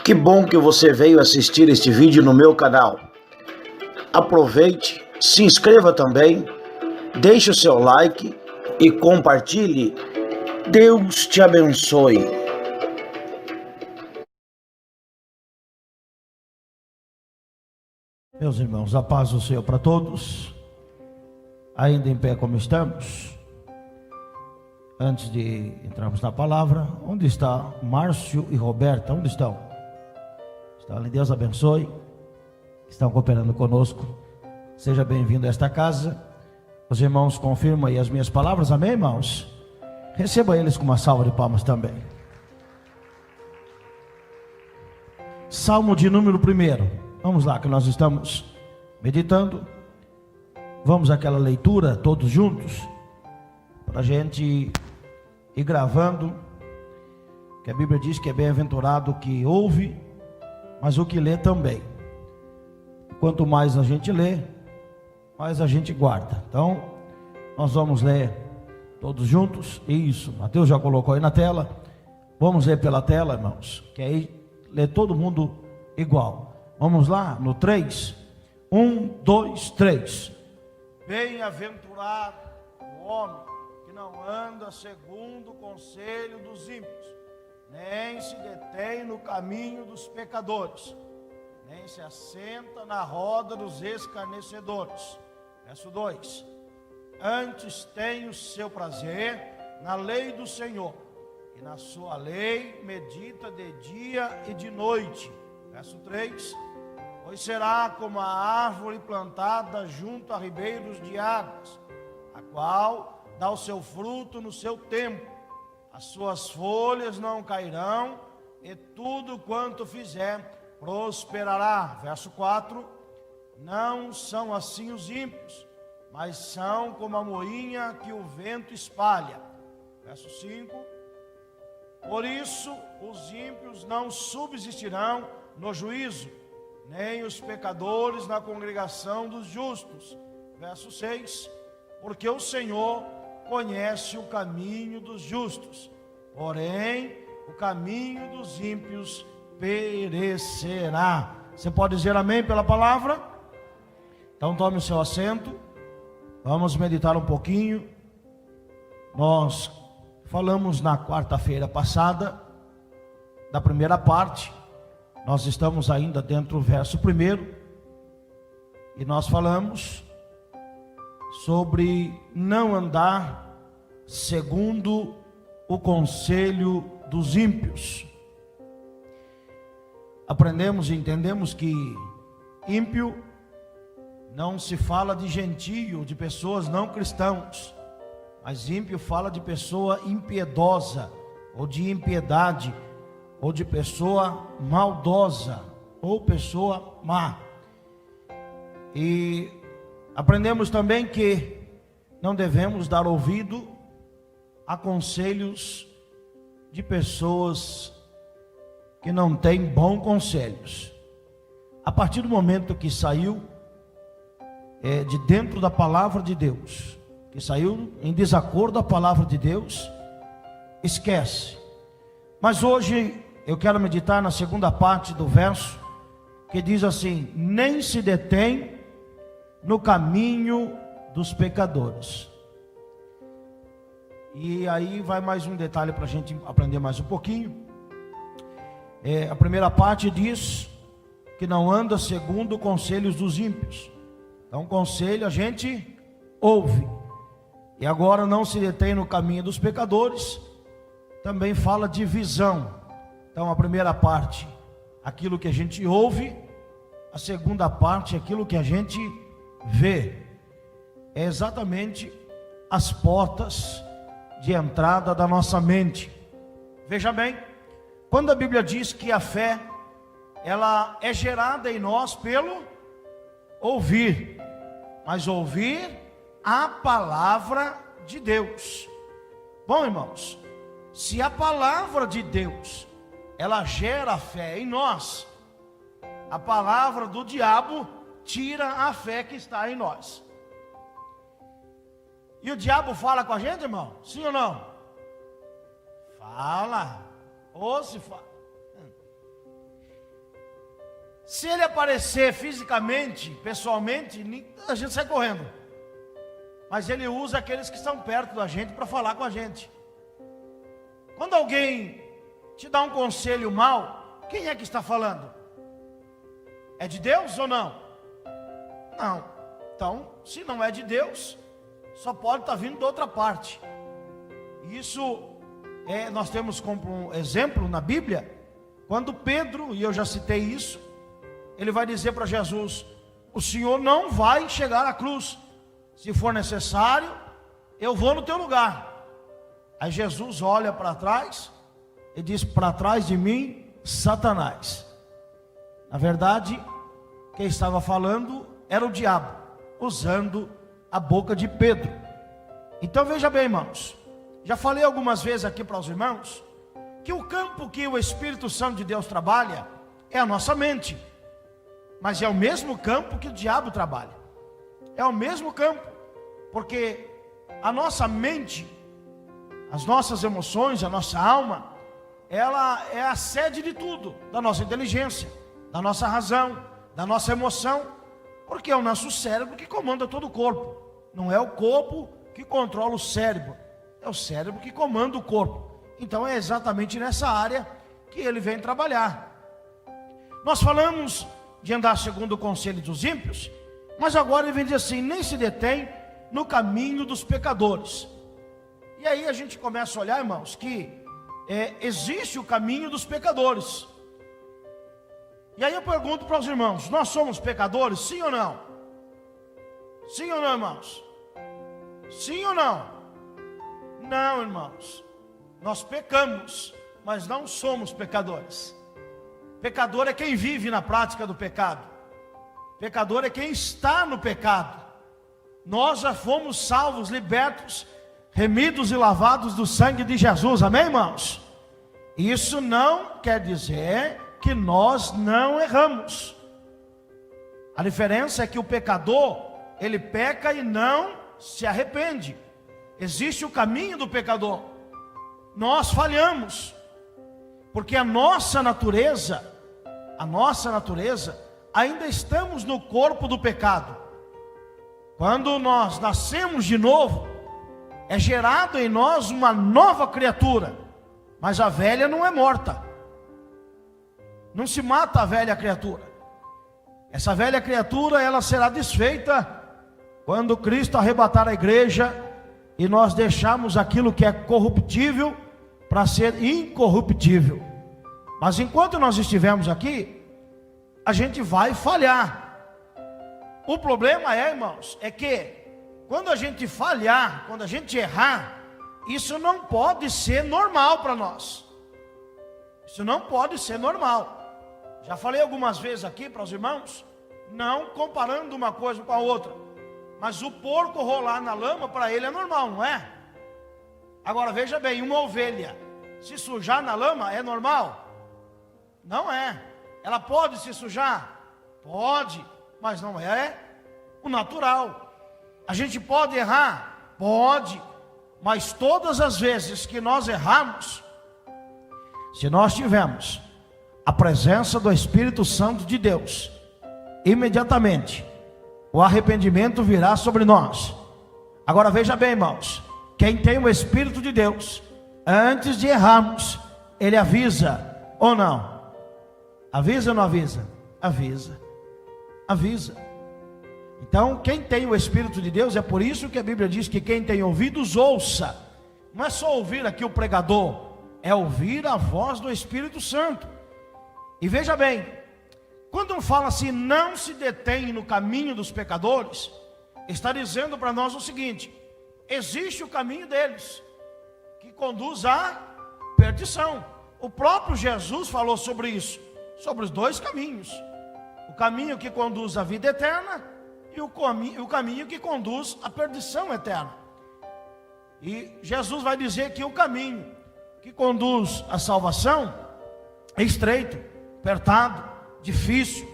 Que bom que você veio assistir este vídeo no meu canal. Aproveite, se inscreva também, deixe o seu like e compartilhe. Deus te abençoe. Meus irmãos, a paz do Senhor para todos. Ainda em pé como estamos. Antes de entrarmos na palavra, onde está Márcio e Roberta? Onde estão? Estão ali, Deus abençoe. Estão cooperando conosco. Seja bem-vindo a esta casa. Os irmãos confirmam aí as minhas palavras, amém, irmãos? Receba eles com uma salva de palmas também. Salmo de número 1. Vamos lá, que nós estamos meditando. Vamos àquela leitura todos juntos, para a gente ir gravando, que a Bíblia diz que é bem-aventurado o que ouve, mas o que lê também. Quanto mais a gente lê, mais a gente guarda. Então, nós vamos ler todos juntos. Isso, Mateus já colocou aí na tela. Vamos ler pela tela, irmãos, que aí lê todo mundo igual. Vamos lá, no 3. 1, 2, 3. Bem-aventurado o homem que não anda segundo o conselho dos ímpios, nem se detém no caminho dos pecadores, nem se assenta na roda dos escarnecedores. Verso 2. Antes tem o seu prazer na lei do Senhor, e na sua lei medita de dia e de noite. Verso 3. Pois será como a árvore plantada junto a ribeiros de águas, a qual dá o seu fruto no seu tempo, as suas folhas não cairão, e tudo quanto fizer prosperará. Verso 4. Não são assim os ímpios, mas são como a moinha que o vento espalha. Verso 5. Por isso os ímpios não subsistirão no juízo, nem os pecadores na congregação dos justos. Verso 6. Porque o Senhor conhece o caminho dos justos, porém o caminho dos ímpios perecerá. Você pode dizer amém pela palavra? Então tome o seu assento. Vamos meditar um pouquinho. Nós falamos na quarta-feira passada da primeira parte. Nós estamos ainda dentro do verso 1, e nós falamos sobre não andar segundo o conselho dos ímpios. Aprendemos e entendemos que ímpio não se fala de gentio, de pessoas não cristãos, mas ímpio fala de pessoa impiedosa, ou de impiedade, ou de pessoa maldosa, ou pessoa má. E aprendemos também que não devemos dar ouvido a conselhos de pessoas que não têm bons conselhos. A partir do momento que saiu de dentro da palavra de Deus, que saiu em desacordo à palavra de Deus, esquece. Mas hoje eu quero meditar na segunda parte do verso, que diz assim: nem se detém no caminho dos pecadores. E aí vai mais um detalhe para a gente aprender mais um pouquinho. A primeira parte diz que não anda segundo conselhos dos ímpios. Então conselho a gente ouve. E agora não se detém no caminho dos pecadores. Também fala de visão. Então a primeira parte, aquilo que a gente ouve. A segunda parte, aquilo que a gente vê. É exatamente as portas de entrada da nossa mente. Veja bem, quando a Bíblia diz que a fé, ela é gerada em nós pelo ouvir, mas ouvir a palavra de Deus. Bom, irmãos, se a palavra de Deus, ela gera fé em nós, a palavra do diabo tira a fé que está em nós. E o diabo fala com a gente, irmão? Sim ou não? Fala. Ou se fala. Se ele aparecer fisicamente, pessoalmente, a gente sai correndo. Mas ele usa aqueles que estão perto da gente para falar com a gente. Quando alguém te dá um conselho mau, quem é que está falando? É de Deus ou não? Não. Então, se não é de Deus, só pode estar vindo de outra parte. Isso nós temos como um exemplo na Bíblia, quando Pedro, e eu já citei isso, ele vai dizer para Jesus: o Senhor não vai chegar à cruz, se for necessário, eu vou no teu lugar. Aí Jesus olha para trás e diz: para trás de mim, Satanás. Na verdade, quem estava falando era o diabo, usando a boca de Pedro. Então veja bem, irmãos, já falei algumas vezes aqui para os irmãos, que o campo que o Espírito Santo de Deus trabalha é a nossa mente, mas é o mesmo campo que o diabo trabalha, é o mesmo campo, porque a nossa mente, as nossas emoções, a nossa alma, ela é a sede de tudo, da nossa inteligência, da nossa razão, da nossa emoção, porque é o nosso cérebro que comanda todo o corpo, não é o corpo que controla o cérebro, é o cérebro que comanda o corpo. Então é exatamente nessa área que ele vem trabalhar. Nós falamos de andar segundo o conselho dos ímpios, mas agora ele vem dizer assim: nem se detém no caminho dos pecadores. E aí a gente começa a olhar, irmãos, que existe o caminho dos pecadores. E aí eu pergunto para os irmãos: nós somos pecadores, sim ou não? Sim ou não, irmãos? Sim ou não? Não, irmãos, nós pecamos, mas não somos pecadores. Pecador é quem vive na prática do pecado. Pecador é quem está no pecado. Nós já fomos salvos, libertos, remidos e lavados do sangue de Jesus, amém, irmãos? Isso não quer dizer que nós não erramos. A diferença é que o pecador, ele peca e não se arrepende. Existe o caminho do pecador. Nós falhamos, porque a nossa natureza, ainda estamos no corpo do pecado. Quando nós nascemos de novo, é gerado em nós uma nova criatura, mas a velha não é morta. Não se mata a velha criatura. Essa velha criatura, ela será desfeita quando Cristo arrebatar a igreja e nós deixarmos aquilo que é corruptível para ser incorruptível. Mas enquanto nós estivermos aqui, a gente vai falhar. O problema irmãos, é que quando a gente falhar, quando a gente errar, isso não pode ser normal para nós. Isso não pode ser normal. Já falei algumas vezes aqui para os irmãos, não comparando uma coisa com a outra, mas o porco rolar na lama, para ele é normal, não é? Agora veja bem, uma ovelha se sujar na lama é normal? Não é. Ela pode se sujar? Pode, mas não é o natural. A gente pode errar? Pode, mas todas as vezes que nós erramos, se nós tivermos a presença do Espírito Santo de Deus, imediatamente o arrependimento virá sobre nós. Agora veja bem, irmãos, quem tem o Espírito de Deus, antes de errarmos, ele avisa ou não? Avisa ou não avisa? Avisa. Então quem tem o Espírito de Deus, é por isso que a Bíblia diz que quem tem ouvidos ouça. Não é só ouvir aqui o pregador, é ouvir a voz do Espírito Santo. E veja bem, quando fala assim, não se detém no caminho dos pecadores, está dizendo para nós o seguinte: existe o caminho deles, que conduz à perdição. O próprio Jesus falou sobre isso, sobre os dois caminhos: o caminho que conduz à vida eterna e o caminho que conduz à perdição eterna. E Jesus vai dizer que o caminho que conduz à salvação é estreito, apertado, difícil.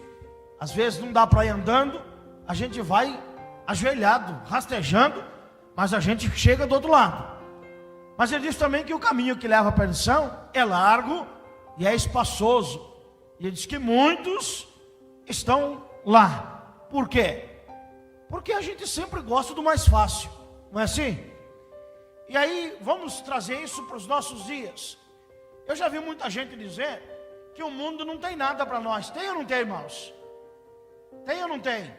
Às vezes não dá para ir andando, a gente vai ajoelhado, rastejando, mas a gente chega do outro lado. Mas ele diz também que o caminho que leva à perdição é largo e é espaçoso. E ele diz que muitos estão lá. Por quê? Porque a gente sempre gosta do mais fácil, não é assim? E aí vamos trazer isso para os nossos dias. Eu já vi muita gente dizer que o mundo não tem nada para nós. Tem ou não tem, irmãos? Tem ou não tem?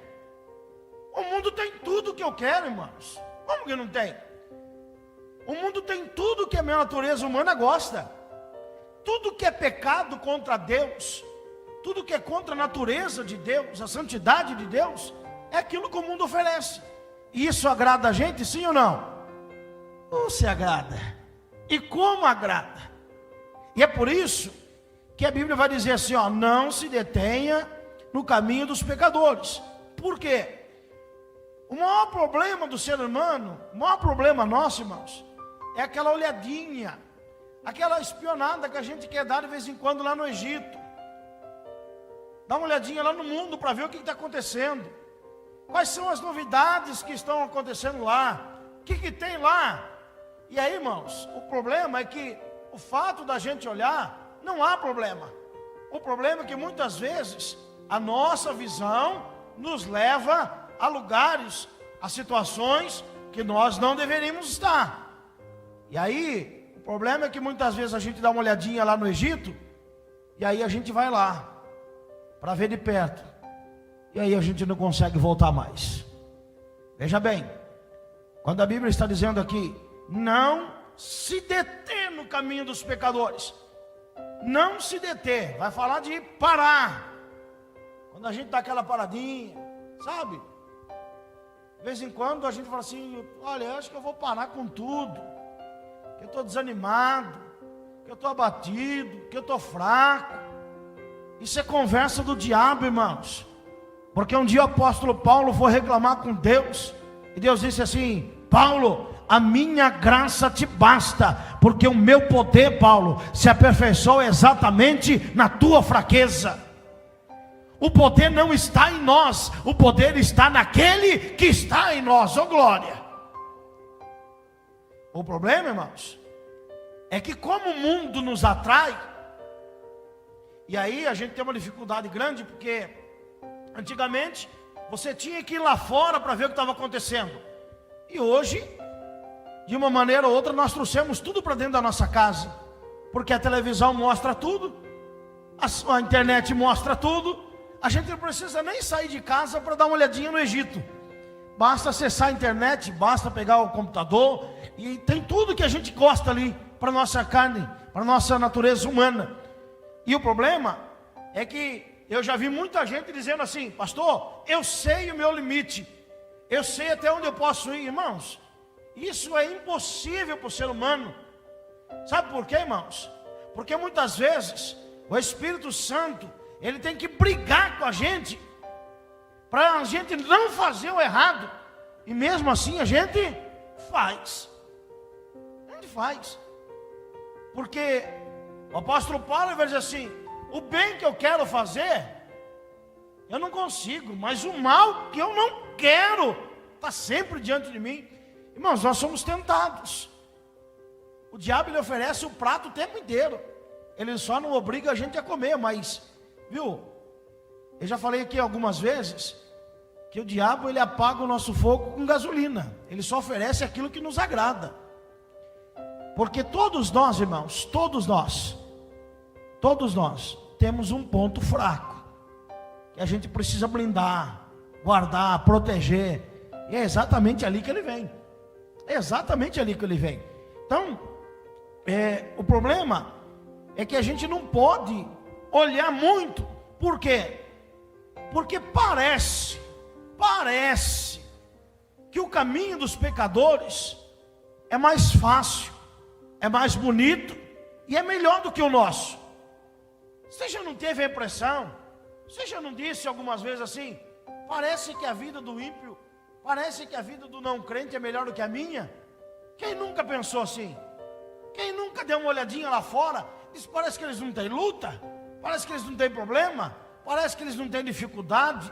O mundo tem tudo que eu quero, irmãos. Como que não tem? O mundo tem tudo que a minha natureza humana gosta. Tudo que é pecado contra Deus, tudo que é contra a natureza de Deus, a santidade de Deus, é aquilo que o mundo oferece. E isso agrada a gente, sim ou não? Ou se agrada? E como agrada? E é por isso que a Bíblia vai dizer assim, ó, não se detenha no caminho dos pecadores. Por quê? O maior problema do ser humano, o maior problema nosso, irmãos, é aquela olhadinha, aquela espionada que a gente quer dar de vez em quando lá no Egito. Dá uma olhadinha lá no mundo para ver o que está acontecendo. Quais são as novidades que estão acontecendo lá? O que tem lá? E aí, irmãos, o problema é que o fato da gente olhar, não há problema. O problema é que muitas vezes a nossa visão nos leva a lugares, a situações que nós não deveríamos estar. E aí, o problema é que muitas vezes a gente dá uma olhadinha lá no Egito, e aí a gente vai lá, para ver de perto, e aí a gente não consegue voltar mais. Veja bem, quando a Bíblia está dizendo aqui, não se deter no caminho dos pecadores, não se deter, vai falar de parar. Quando a gente dá aquela paradinha, sabe? De vez em quando a gente fala assim, olha, eu acho que eu vou parar com tudo, que eu estou desanimado, que eu estou abatido, que eu estou fraco. Isso é conversa do diabo, irmãos. Porque um dia o apóstolo Paulo foi reclamar com Deus, e Deus disse assim, Paulo, a minha graça te basta, porque o meu poder, Paulo, se aperfeiçoa exatamente na tua fraqueza. O poder não está em nós, o poder está naquele que está em nós, ó glória. O problema, irmãos, é que como o mundo nos atrai, e aí a gente tem uma dificuldade grande, porque antigamente você tinha que ir lá fora para ver o que estava acontecendo, e hoje, de uma maneira ou outra, nós trouxemos tudo para dentro da nossa casa, porque a televisão mostra tudo, a internet mostra tudo. A gente não precisa nem sair de casa para dar uma olhadinha no Egito. Basta acessar a internet, basta pegar o computador, e tem tudo que a gente gosta ali, para a nossa carne, para a nossa natureza humana. E o problema é que eu já vi muita gente dizendo assim, pastor, eu sei o meu limite, eu sei até onde eu posso ir. Irmãos, isso é impossível para o ser humano. Sabe por quê, irmãos? Porque muitas vezes o Espírito Santo, ele tem que brigar com a gente, para a gente não fazer o errado, e mesmo assim a gente faz. A gente faz. Porque o apóstolo Paulo vai dizer assim, o bem que eu quero fazer, eu não consigo, mas o mal que eu não quero, está sempre diante de mim. Irmãos, nós somos tentados. O diabo, ele oferece o prato o tempo inteiro, ele só não obriga a gente a comer, mas, viu, eu já falei aqui algumas vezes, que o diabo, ele apaga o nosso fogo com gasolina, ele só oferece aquilo que nos agrada. Porque todos nós, irmãos, todos nós temos um ponto fraco, que a gente precisa blindar, guardar, proteger, e é exatamente ali que ele vem. É exatamente ali que ele vem. Então, o problema é que a gente não pode olhar muito. Por quê? Porque parece que o caminho dos pecadores é mais fácil, é mais bonito e é melhor do que o nosso. Você já não teve a impressão? Você já não disse algumas vezes assim, parece que a vida do ímpio, parece que a vida do não crente é melhor do que a minha? Quem nunca pensou assim? Quem nunca deu uma olhadinha lá fora, diz, parece que eles não têm luta, parece que eles não têm problema, parece que eles não têm dificuldade.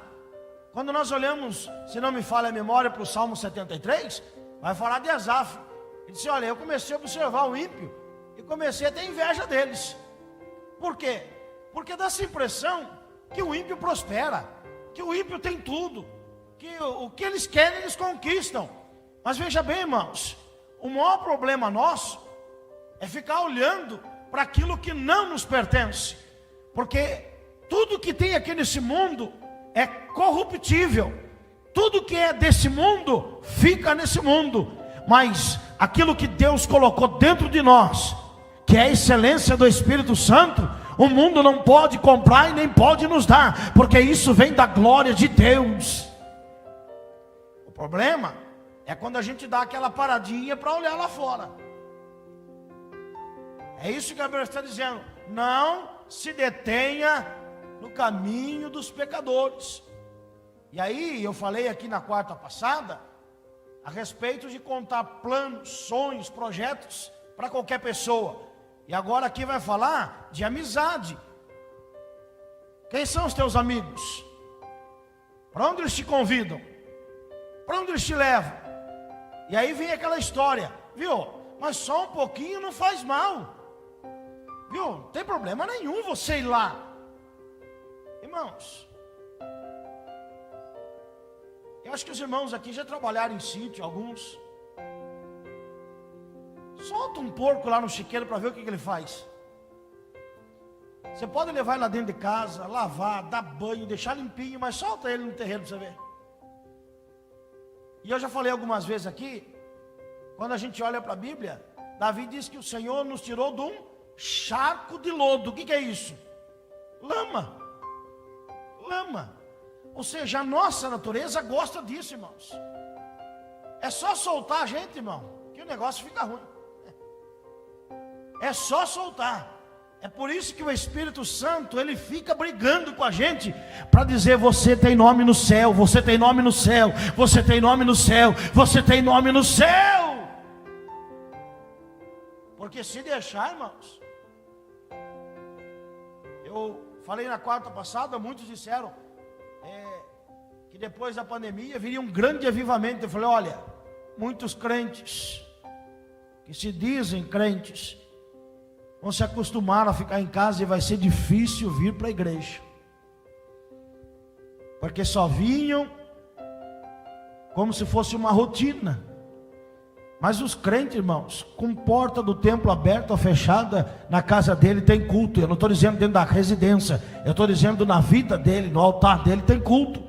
Quando nós olhamos, se não me falha a memória, para o Salmo 73, vai falar de Asaf. Ele disse, olha, eu comecei a observar o ímpio e comecei a ter inveja deles. Por quê? Porque dá essa impressão que o ímpio prospera, que o ímpio tem tudo, que o que eles querem eles conquistam. Mas veja bem, irmãos, o maior problema nosso é ficar olhando para aquilo que não nos pertence, porque tudo que tem aqui nesse mundo é corruptível, tudo que é desse mundo fica nesse mundo, mas aquilo que Deus colocou dentro de nós, que é a excelência do Espírito Santo, o mundo não pode comprar e nem pode nos dar, porque isso vem da glória de Deus. O problema é quando a gente dá aquela paradinha para olhar lá fora. É isso que a Bíblia está dizendo: não se detenha no caminho dos pecadores. E aí eu falei aqui na quarta passada a respeito de contar planos, sonhos, projetos para qualquer pessoa. E agora aqui vai falar de amizade. Quem são os teus amigos? Para onde eles te convidam? Para onde eles te levam? E aí vem aquela história, viu? Mas só um pouquinho não faz mal, viu? Não tem problema nenhum você ir lá. Irmãos, eu acho que os irmãos aqui já trabalharam em sítio, alguns. Solta um porco lá no chiqueiro para ver o que ele faz. Você pode levar ele lá dentro de casa, lavar, dar banho, deixar limpinho, mas solta ele no terreno para você ver. E eu já falei algumas vezes aqui, quando a gente olha para a Bíblia, Davi diz que o Senhor nos tirou de um charco de lodo. O que é isso? Lama. Lama. Ou seja, a nossa natureza gosta disso, irmãos. É só soltar a gente, irmão, que o negócio fica ruim. É só soltar. É por isso que o Espírito Santo, ele fica brigando com a gente, para dizer: você tem nome no céu, você tem nome no céu, você tem nome no céu, você tem nome no céu. Porque se deixar, irmãos, eu falei na quarta passada, muitos disseram que depois da pandemia viria um grande avivamento. Eu falei: olha, muitos crentes que se dizem crentes vão se acostumar a ficar em casa e vai ser difícil vir para a igreja, porque só vinham como se fosse uma rotina. Mas os crentes, irmãos, com porta do templo aberta ou fechada, na casa dele tem culto. Eu não estou dizendo dentro da residência, eu estou dizendo na vida dele, no altar dele tem culto.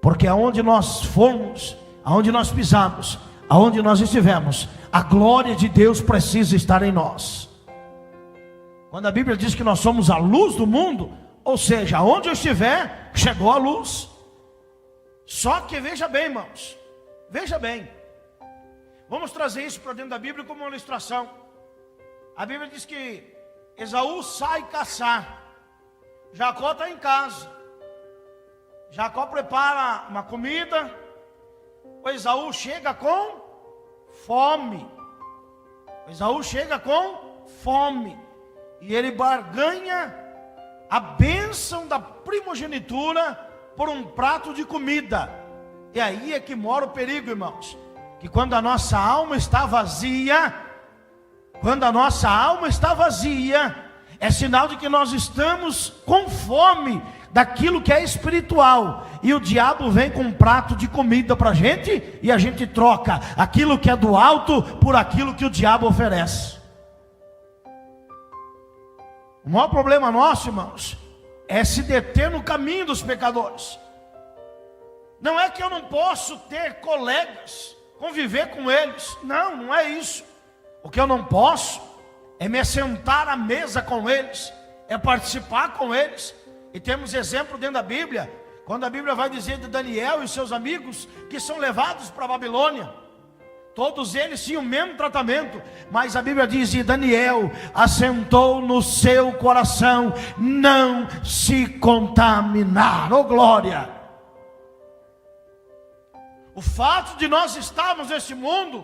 Porque aonde nós formos, aonde nós pisarmos, aonde nós estivermos, a glória de Deus precisa estar em nós. Quando a Bíblia diz que nós somos a luz do mundo, ou seja, aonde eu estiver, chegou a luz. Só que veja bem, irmãos, veja bem, vamos trazer isso para dentro da Bíblia como uma ilustração. A Bíblia diz que Esaú sai caçar, Jacó está em casa, Jacó prepara uma comida, o Esaú chega com fome, Esaú chega com fome, e ele barganha a bênção da primogenitura por um prato de comida. E aí é que mora o perigo, irmãos, que quando a nossa alma está vazia, é sinal de que nós estamos com fome daquilo que é espiritual, e o diabo vem com um prato de comida para a gente, e a gente troca aquilo que é do alto por aquilo que o diabo oferece. O maior problema nosso, irmãos, é se deter no caminho dos pecadores. Não é que eu não posso ter colegas, conviver com eles, não é isso. O que eu não posso é me assentar à mesa com eles, é participar com eles. E temos exemplo dentro da Bíblia, quando a Bíblia vai dizer de Daniel e seus amigos que são levados para a Babilônia. Todos eles tinham o mesmo tratamento, mas a Bíblia diz: e Daniel assentou no seu coração não se contaminar. Oh glória! O fato de nós estarmos nesse mundo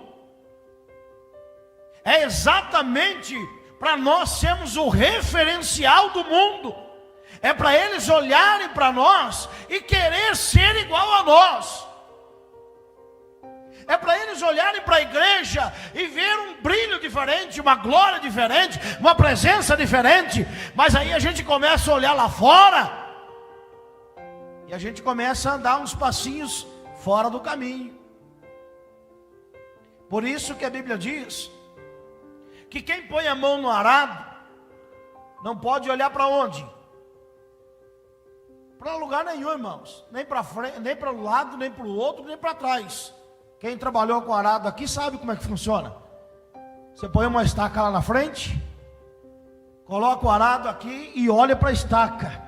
é exatamente para nós sermos o referencial do mundo. É para eles olharem para nós e querer ser igual a nós. É para eles olharem para a igreja e ver um brilho diferente, uma glória diferente, uma presença diferente. Mas aí a gente começa a olhar lá fora e a gente começa a andar uns passinhos fora do caminho. Por isso que a Bíblia diz que quem põe a mão no arado não pode olhar para onde? Para lugar nenhum, irmãos. Nem para frente, nem para o lado, nem para o outro, nem para trás. Quem trabalhou com arado aqui sabe como é que funciona. Você põe uma estaca lá na frente, coloca o arado aqui e olha para a estaca,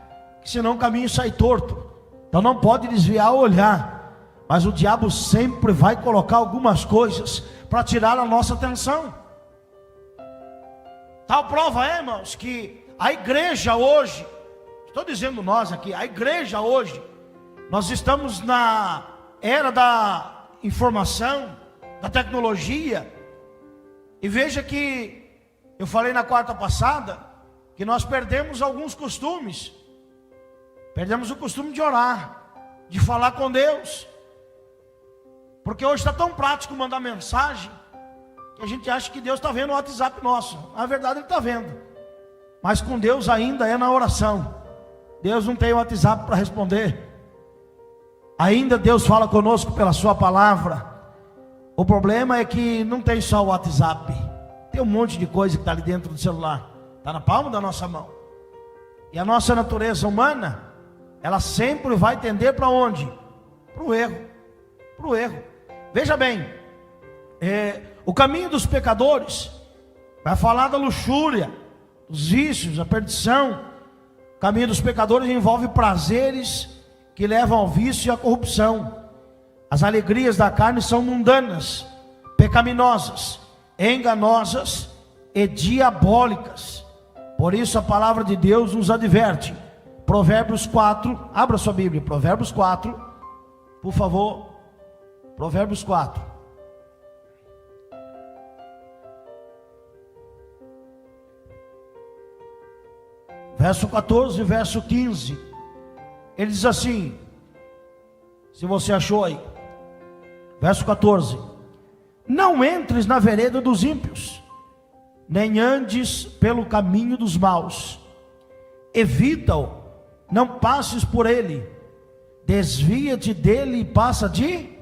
senão o caminho sai torto. Então não pode desviar o olhar. Mas o diabo sempre vai colocar algumas coisas para tirar a nossa atenção. Tal prova é, irmãos, que a igreja hoje, estou dizendo nós aqui, a igreja hoje, nós estamos na era da informação, da tecnologia, e veja que, eu falei na quarta passada, que nós perdemos alguns costumes, perdemos o costume de orar, de falar com Deus, porque hoje está tão prático mandar mensagem, que a gente acha que Deus está vendo o WhatsApp nosso. Na verdade Ele está vendo, mas com Deus ainda é na oração. Deus não tem o WhatsApp para responder. Ainda Deus fala conosco pela sua palavra. O problema é que não tem só o WhatsApp, tem um monte de coisa que está ali dentro do celular, está na palma da nossa mão. E a nossa natureza humana, ela sempre vai tender para onde? Para o erro, para o erro. Veja bem, o caminho dos pecadores vai falar da luxúria, dos vícios, da perdição. O caminho dos pecadores envolve prazeres que levam ao vício e à corrupção. As alegrias da carne são mundanas, pecaminosas, enganosas e diabólicas. Por isso a palavra de Deus nos adverte. Provérbios 4, abra sua Bíblia, Provérbios 4, por favor. Provérbios 4. Verso 14 e verso 15. Ele diz assim, se você achou aí. Verso 14. Não entres na vereda dos ímpios, nem andes pelo caminho dos maus. Evita-o, não passes por ele. Desvia-te dele e passa de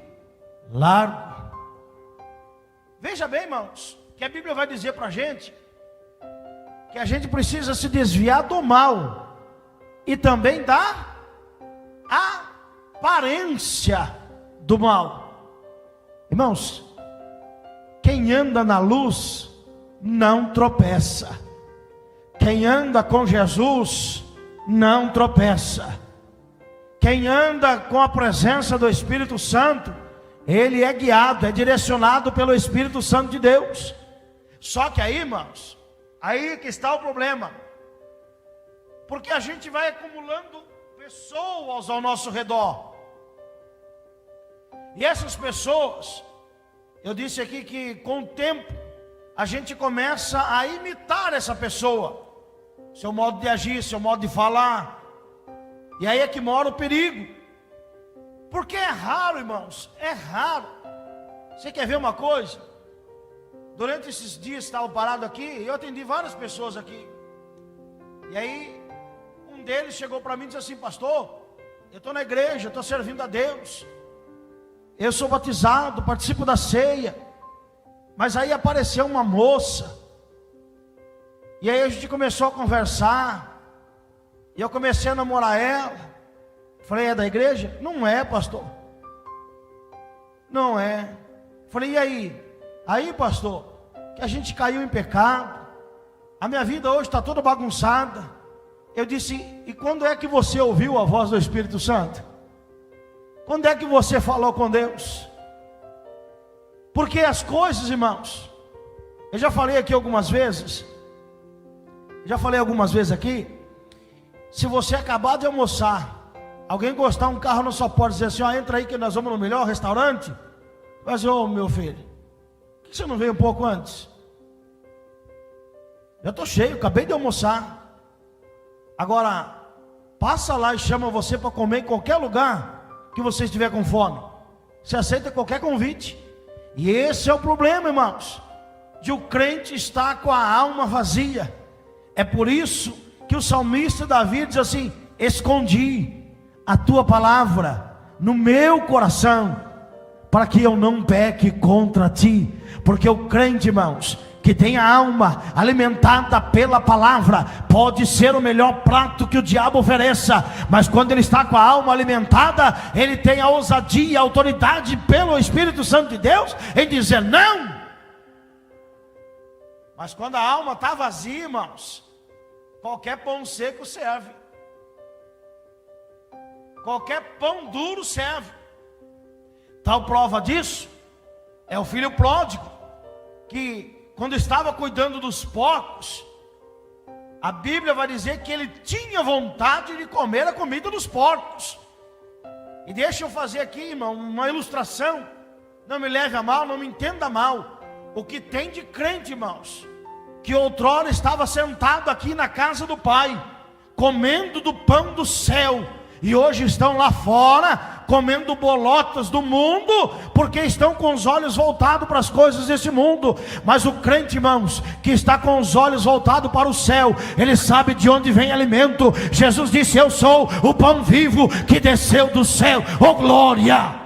largo. Veja bem, irmãos, que a Bíblia vai dizer para a gente que a gente precisa se desviar do mal e também da aparência do mal. Irmãos, quem anda na luz não tropeça. Quem anda com Jesus não tropeça. Quem anda com a presença do Espírito Santo, ele é guiado, é direcionado pelo Espírito Santo de Deus. Só que aí, irmãos, aí que está o problema, porque a gente vai acumulando pessoas ao nosso redor, e essas pessoas, eu disse aqui que com o tempo, a gente começa a imitar essa pessoa, seu modo de agir, seu modo de falar, e aí é que mora o perigo, porque é raro, irmãos, é raro. Você quer ver uma coisa? Durante esses dias estava parado aqui, eu atendi várias pessoas aqui, e aí um deles chegou para mim e disse assim: pastor, eu estou na igreja, estou servindo a Deus, eu sou batizado, participo da ceia, mas aí apareceu uma moça, e aí a gente começou a conversar, e eu comecei a namorar ela. Falei: é da igreja? Não é, pastor. Não é. Falei: e aí? Aí, pastor, que a gente caiu em pecado, a minha vida hoje está toda bagunçada. Eu disse: e quando é que você ouviu a voz do Espírito Santo? Quando é que você falou com Deus? Porque as coisas, irmãos, eu já falei aqui algumas vezes, aqui, se você acabar de almoçar, alguém encostar um carro na sua porta e dizer assim: ó, entra aí que nós vamos no melhor restaurante, vai dizer: ô meu filho, por que você não veio um pouco antes? Eu estou cheio, acabei de almoçar. Agora, passa lá e chama você para comer em qualquer lugar que você estiver com fome. Você aceita qualquer convite. E esse é o problema, irmãos, de o crente estar com a alma vazia. É por isso que o salmista Davi diz assim: escondi a tua palavra no meu coração, para que eu não peque contra ti. Porque o crente, irmãos, que tem a alma alimentada pela palavra, pode ser o melhor prato que o diabo ofereça, mas quando ele está com a alma alimentada, ele tem a ousadia e a autoridade pelo Espírito Santo de Deus em dizer não. Mas quando a alma está vazia, irmãos, qualquer pão seco serve, qualquer pão duro serve. Tal prova disso é o filho pródigo, que quando estava cuidando dos porcos, a Bíblia vai dizer que ele tinha vontade de comer a comida dos porcos. E deixa eu fazer aqui, irmão, uma ilustração. Não me leve a mal, não me entenda mal. O que tem de crente, irmãos, que outrora estava sentado aqui na casa do Pai, comendo do pão do céu, e hoje estão lá fora comendo bolotas do mundo, porque estão com os olhos voltados para as coisas desse mundo. Mas o crente, irmãos, que está com os olhos voltados para o céu, ele sabe de onde vem alimento. Jesus disse: eu sou o pão vivo que desceu do céu. Oh glória!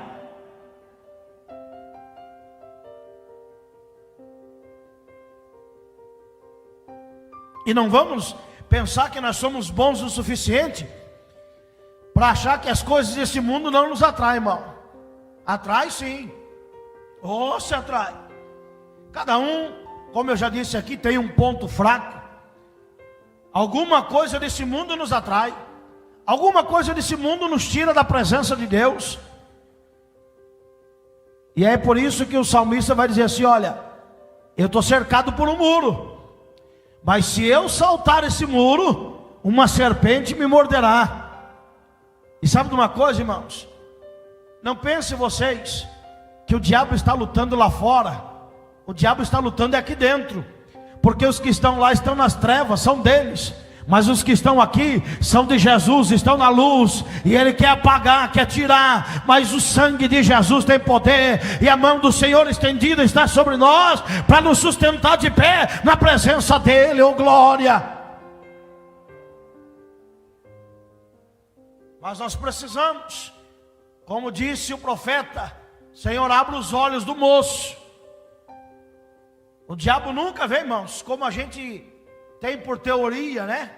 E não vamos pensar que nós somos bons o suficiente para achar que as coisas desse mundo não nos atraem, irmão. Atrai sim. Oh, se atrai. Cada um, como eu já disse aqui, tem um ponto fraco. Alguma coisa desse mundo nos atrai. Alguma coisa desse mundo nos tira da presença de Deus. E é por isso que o salmista vai dizer assim: olha, eu estou cercado por um muro, mas se eu saltar esse muro, uma serpente me morderá. E sabe de uma coisa, irmãos? Não pensem vocês que o diabo está lutando lá fora. O diabo está lutando aqui dentro, porque os que estão lá estão nas trevas, são deles. Mas os que estão aqui são de Jesus, estão na luz, e ele quer apagar, quer tirar. Mas o sangue de Jesus tem poder, e a mão do Senhor estendida está sobre nós, para nos sustentar de pé na presença dele. Oh glória! Mas nós precisamos, como disse o profeta: Senhor, abre os olhos do moço. O diabo nunca vem, irmãos, como a gente tem por teoria, né?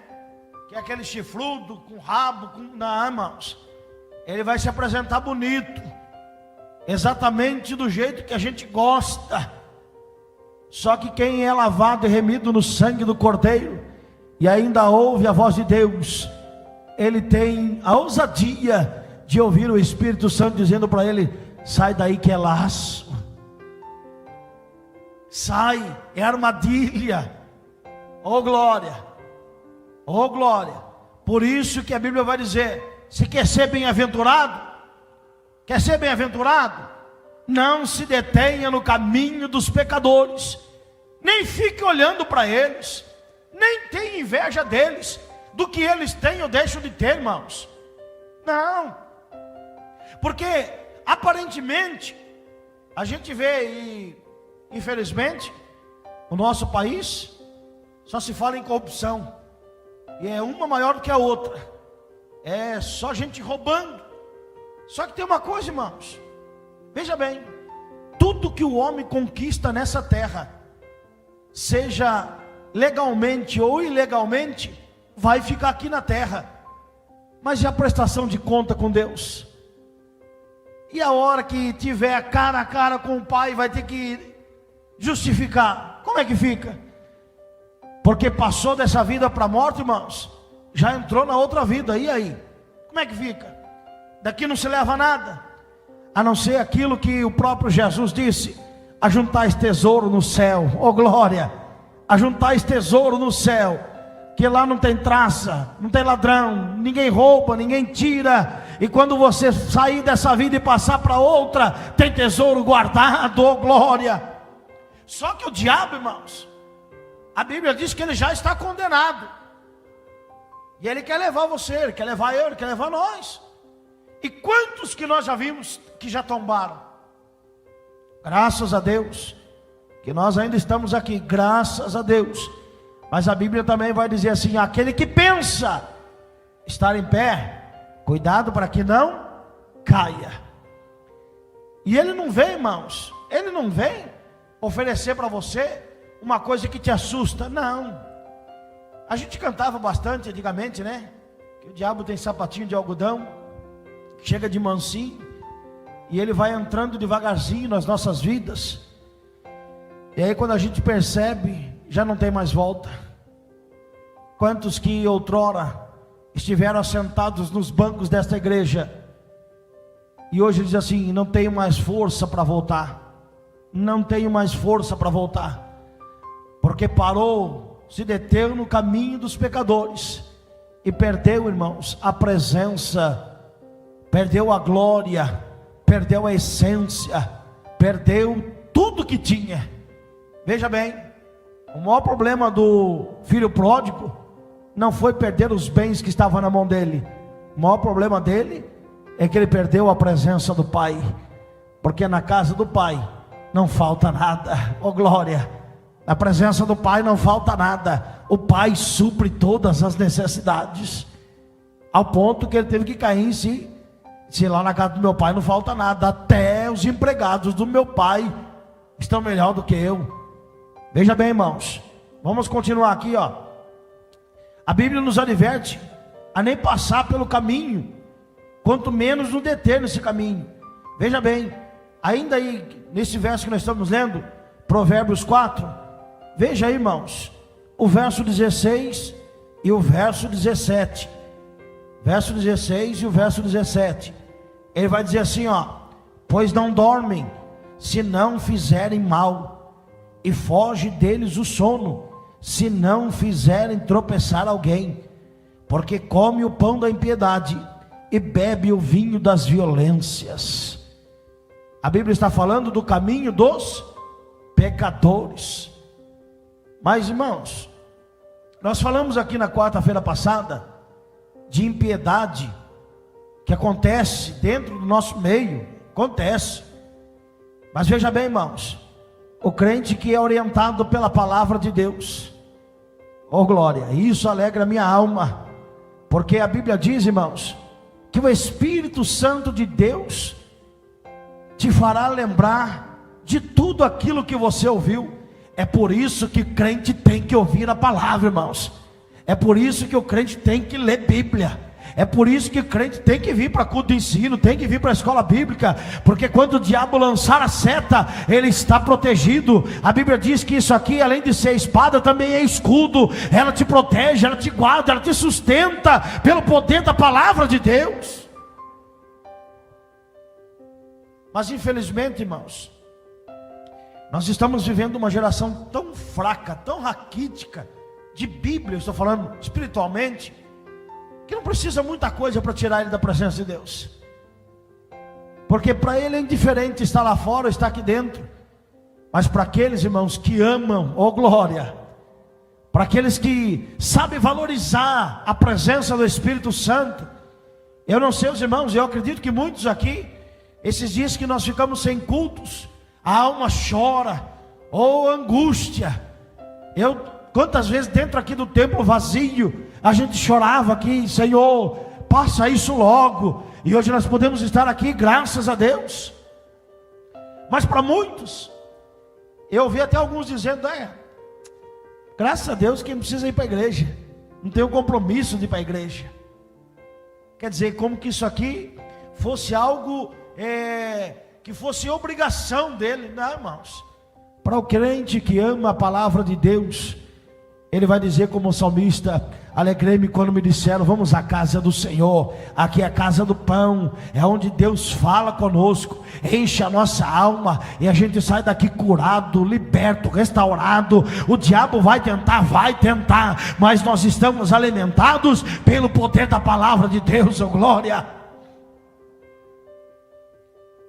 Que é aquele chifrudo com rabo, não, irmãos. Ele vai se apresentar bonito, exatamente do jeito que a gente gosta. Só que quem é lavado e remido no sangue do Cordeiro, e ainda ouve a voz de Deus, ele tem a ousadia de ouvir o Espírito Santo dizendo para ele: sai daí que é laço, sai, é armadilha. Oh glória, oh glória. Por isso que a Bíblia vai dizer: se quer ser bem-aventurado, quer ser bem-aventurado, não se detenha no caminho dos pecadores, nem fique olhando para eles, nem tenha inveja deles, do que eles têm ou deixam de ter, irmãos. Não, porque aparentemente a gente vê, e infelizmente o nosso país só se fala em corrupção, e é uma maior do que a outra, é só gente roubando. Só que tem uma coisa, irmãos, veja bem: tudo que o homem conquista nessa terra, seja legalmente ou ilegalmente, vai ficar aqui na terra. Mas e a prestação de conta com Deus? E a hora que tiver cara a cara com o Pai, vai ter que justificar. Como é que fica? Porque passou dessa vida para a morte, irmãos, já entrou na outra vida. E aí? Como é que fica? Daqui não se leva nada, a não ser aquilo que o próprio Jesus disse: ajuntais tesouro no céu. Oh glória! Ajuntais tesouro no céu, que lá não tem traça, não tem ladrão, ninguém rouba, ninguém tira. E quando você sair dessa vida e passar para outra, tem tesouro guardado. Oh glória! Só que o diabo, irmãos, a Bíblia diz que ele já está condenado, e ele quer levar você, ele quer levar eu, ele quer levar nós. E quantos que nós já vimos que já tombaram? Graças a Deus que nós ainda estamos aqui, graças a Deus. Mas a Bíblia também vai dizer assim: aquele que pensa estar em pé, Cuidado para que não caia. E ele não vem, irmãos, ele não vem oferecer para você uma coisa que te assusta, não. A gente cantava bastante antigamente, né? Que o diabo tem sapatinho de algodão, chega de mansinho, e ele vai entrando devagarzinho nas nossas vidas. E aí quando a gente percebe, já não tem mais volta. Quantos que outrora estiveram assentados nos bancos desta igreja, e hoje diz assim: não tenho mais força para voltar, não tenho mais força para voltar, porque parou, se deteu no caminho dos pecadores, e perdeu, irmãos, a presença, perdeu a glória, perdeu a essência, perdeu tudo que tinha. Veja bem, o maior problema do filho pródigo não foi perder os bens que estavam na mão dele. O maior problema dele é que ele perdeu a presença do Pai, porque na casa do Pai não falta nada. Oh glória! Na presença do Pai não falta nada. O Pai supre todas as necessidades, ao ponto que ele teve que cair em si. Se lá na casa do meu pai não falta nada, até os empregados do meu pai estão melhor do que eu. Veja bem, irmãos, vamos continuar aqui, ó. A Bíblia nos adverte a nem passar pelo caminho, quanto menos nos deter nesse caminho. Veja bem, ainda aí nesse verso que nós estamos lendo, Provérbios 4, veja aí, irmãos, o verso 16 e o verso 17. Verso 16 e o verso 17. Ele vai dizer assim, ó: pois não dormem, se não fizerem mal, e foge deles o sono, se não fizerem tropeçar alguém, porque come o pão da impiedade e bebe o vinho das violências. A Bíblia está falando do caminho dos pecadores. Mas, irmãos, nós falamos aqui na quarta-feira passada de impiedade que acontece dentro do nosso meio, acontece. Mas veja bem, irmãos, o crente que é orientado pela palavra de Deus, oh glória, isso alegra a minha alma, porque a Bíblia diz, irmãos, que o Espírito Santo de Deus te fará lembrar de tudo aquilo que você ouviu. É por isso que o crente tem que ouvir a palavra, irmãos. É por isso que o crente tem que ler Bíblia. É por isso que o crente tem que vir para culto de ensino, tem que vir para a escola bíblica, porque quando o diabo lançar a seta, ele está protegido. A Bíblia diz que isso aqui, além de ser espada, também é escudo. Ela te protege, ela te guarda, ela te sustenta pelo poder da palavra de Deus. Mas infelizmente, irmãos, nós estamos vivendo uma geração tão fraca, tão raquítica de Bíblia, eu estou falando espiritualmente, que não precisa muita coisa para tirar ele da presença de Deus, porque para ele é indiferente estar lá fora ou estar aqui dentro. Mas para aqueles, irmãos, que amam, oh glória, para aqueles que sabem valorizar a presença do Espírito Santo, eu não sei os irmãos, eu acredito que muitos aqui, esses dias que nós ficamos sem cultos, a alma chora, ou angústia. Quantas vezes dentro aqui do templo vazio, a gente chorava aqui: Senhor, passa isso logo. E hoje nós podemos estar aqui, graças a Deus. Mas para muitos, eu ouvi até alguns dizendo: graças a Deus que não precisa ir para a igreja, não tem um compromisso de ir para a igreja. Quer dizer, como que isso aqui fosse algo que fosse obrigação dele. Não, irmãos, para o crente que ama a palavra de Deus, ele vai dizer como o salmista: alegrei-me quando me disseram, vamos à casa do Senhor. Aqui é a casa do pão, é onde Deus fala conosco, enche a nossa alma, e a gente sai daqui curado, liberto, restaurado. O diabo vai tentar, mas nós estamos alimentados pelo poder da palavra de Deus, oh glória.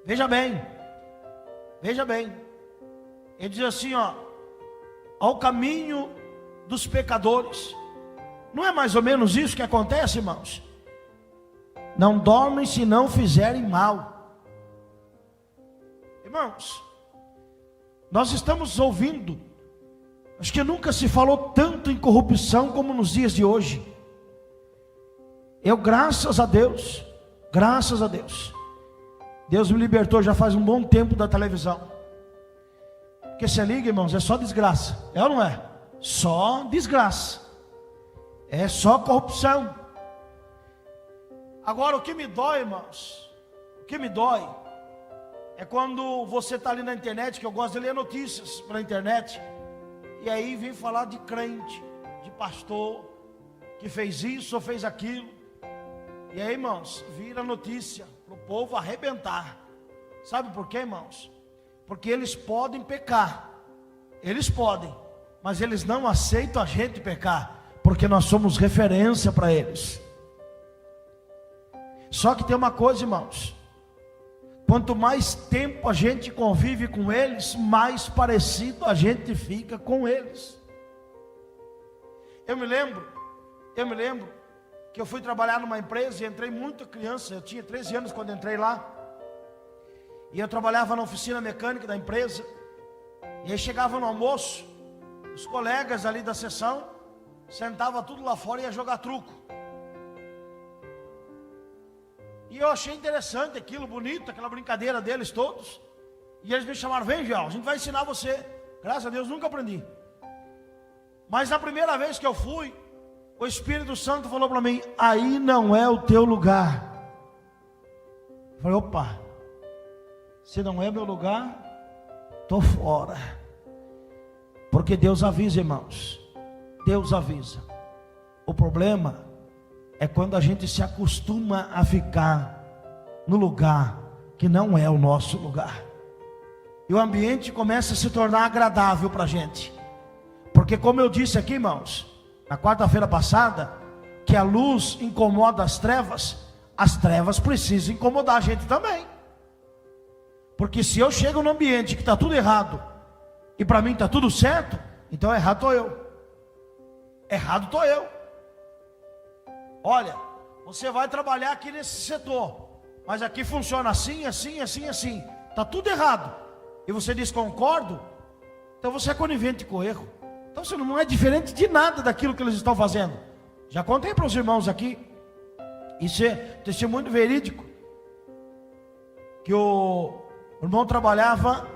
Veja bem, ele diz assim, ó: ao caminho dos pecadores. Não é mais ou menos isso que acontece, irmãos? Não dormem se não fizerem mal. Irmãos, nós estamos ouvindo, acho que nunca se falou tanto em corrupção como nos dias de hoje. Eu, graças a Deus, Graças a Deus. Deus me libertou já faz um bom tempo da televisão. Porque se liga, irmãos, é só desgraça. É ou não é? Só desgraça. É só corrupção. Agora, o que me dói, irmãos, o que me dói é quando você está ali na internet, que eu gosto de ler notícias pela internet, e aí vem falar de crente, de pastor, que fez isso ou fez aquilo. E aí, irmãos, vira notícia para o povo arrebentar. Sabe por quê, irmãos? Porque eles podem pecar. Eles podem, mas eles não aceitam a gente pecar, porque nós somos referência para eles. Só que tem uma coisa, irmãos, quanto mais tempo a gente convive com eles, mais parecido a gente fica com eles. Eu me lembro que eu fui trabalhar numa empresa e entrei muito criança, eu tinha 13 anos quando entrei lá, e eu trabalhava na oficina mecânica da empresa, e aí chegava no almoço, os colegas ali da sessão, sentavam tudo lá fora e ia jogar truco. E eu achei interessante aquilo, bonito, aquela brincadeira deles todos. E eles me chamaram: vem, João, a gente vai ensinar você. Graças a Deus nunca aprendi. Mas na primeira vez que eu fui, o Espírito Santo falou para mim: aí não é o teu lugar. Eu falei: opa, se não é meu lugar, estou fora. Porque Deus avisa, irmãos. Deus avisa. O problema é quando a gente se acostuma a ficar no lugar que não é o nosso lugar. E o ambiente começa a se tornar agradável para a gente. Porque como eu disse aqui, irmãos, na quarta-feira passada, que a luz incomoda as trevas precisam incomodar a gente também. Porque se eu chego num ambiente que está tudo errado, e para mim está tudo certo, então errado estou eu. Errado estou eu. Olha, você vai trabalhar aqui nesse setor, mas aqui funciona assim, assim, assim, assim. Está tudo errado. E você diz: concordo. Então você é conivente com o erro. Então você não é diferente de nada daquilo que eles estão fazendo. Já contei para os irmãos aqui, isso é testemunho verídico, que o irmão trabalhava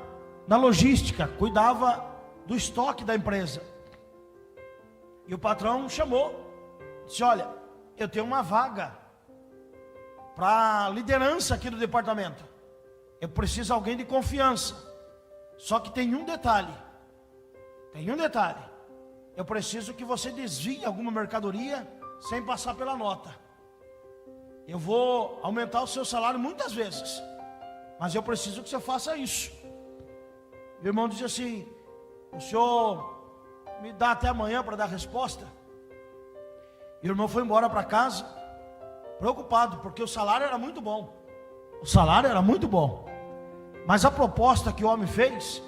na logística, cuidava do estoque da empresa. E o patrão chamou, disse: olha, eu tenho uma vaga para liderança aqui do departamento. Eu preciso de alguém de confiança. Só que tem um detalhe. Eu preciso que você desvie alguma mercadoria sem passar pela nota. Eu vou aumentar o seu salário muitas vezes, mas eu preciso que você faça isso. O irmão disse assim: o senhor me dá até amanhã para dar resposta? E o irmão foi embora para casa, preocupado, porque o salário era muito bom. Mas a proposta que o homem fez,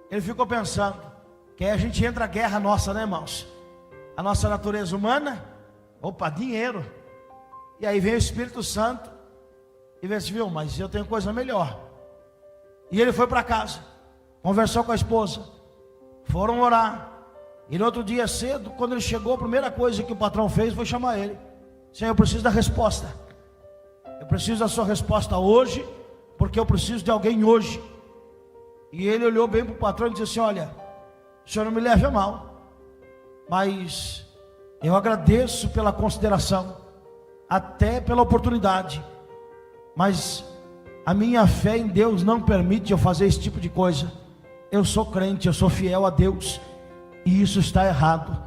ele ficou pensando, que aí a gente entra a guerra nossa, né, irmãos? A nossa natureza humana, opa, dinheiro. E aí vem o Espírito Santo e vê assim: viu, mas eu tenho coisa melhor. E ele foi para casa, conversou com a esposa, foram orar. E no outro dia cedo, quando ele chegou, a primeira coisa que o patrão fez foi chamar ele: Senhor, eu preciso da resposta. Eu preciso da sua resposta hoje, porque eu preciso de alguém hoje. E ele olhou bem para o patrão e disse assim: olha, o senhor não me leve a mal, mas eu agradeço pela consideração, até pela oportunidade, mas a minha fé em Deus não permite eu fazer esse tipo de coisa. Eu sou crente, eu sou fiel a Deus, e isso está errado.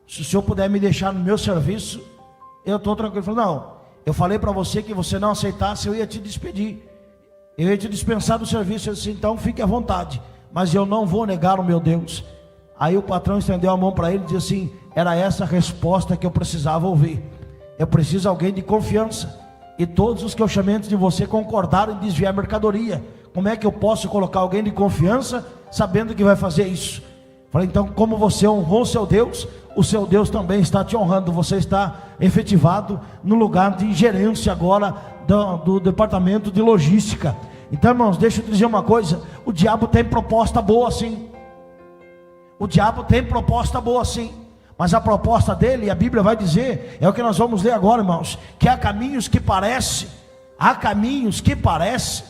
Se o senhor puder me deixar no meu serviço, eu estou tranquilo. Ele falou: não, eu falei para você que você não aceitasse, eu ia te despedir, eu ia te dispensar do serviço. Eu disse: então fique à vontade, mas eu não vou negar o meu Deus. Aí o patrão estendeu a mão para ele e disse assim: era essa a resposta que eu precisava ouvir. Eu preciso de alguém de confiança, e todos os que eu chamei antes de você concordaram em desviar a mercadoria. Como é que eu posso colocar alguém de confiança sabendo que vai fazer isso? Falei: então, como você honrou o seu Deus também está te honrando. Você está efetivado no lugar de gerência agora do departamento de logística. Então, irmãos, deixa eu te dizer uma coisa: o diabo tem proposta boa sim. O diabo tem proposta boa sim, Mas a proposta dele, a Bíblia vai dizer, é o que nós vamos ler agora, irmãos, que há caminhos que parecem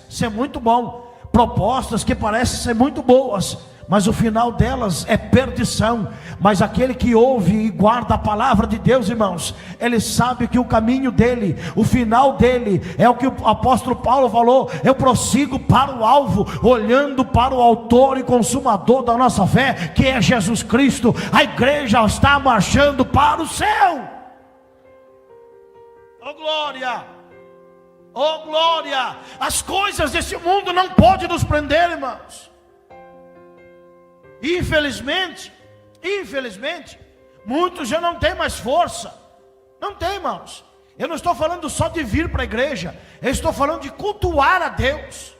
ser muito bom, propostas que parecem ser muito boas, mas o final delas é perdição. Mas aquele que ouve e guarda a palavra de Deus, irmãos, ele sabe que o caminho dele, o final dele, é o que o apóstolo Paulo falou: eu prossigo para o alvo, olhando para o autor e consumador da nossa fé, que é Jesus Cristo. A igreja está marchando para o céu. Oh glória, oh glória. As coisas desse mundo não podem nos prender, irmãos. Infelizmente, muitos já não têm mais força. Não tem, irmãos. Eu não estou falando só de vir para a igreja, eu estou falando de cultuar a Deus,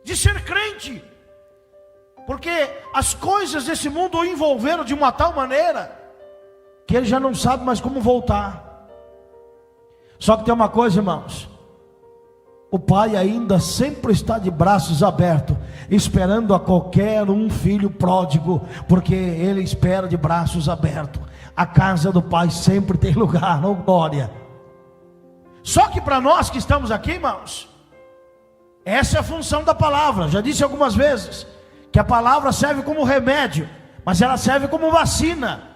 de ser crente, porque as coisas desse mundo o envolveram de uma tal maneira que ele já não sabe mais como voltar. Só que tem uma coisa, irmãos: o pai ainda sempre está de braços abertos, esperando a qualquer um filho pródigo, porque ele espera de braços abertos. A casa do pai sempre tem lugar, oh glória. Só que para nós que estamos aqui, irmãos, essa é a função da palavra. Já disse algumas vezes que a palavra serve como remédio, mas ela serve como vacina,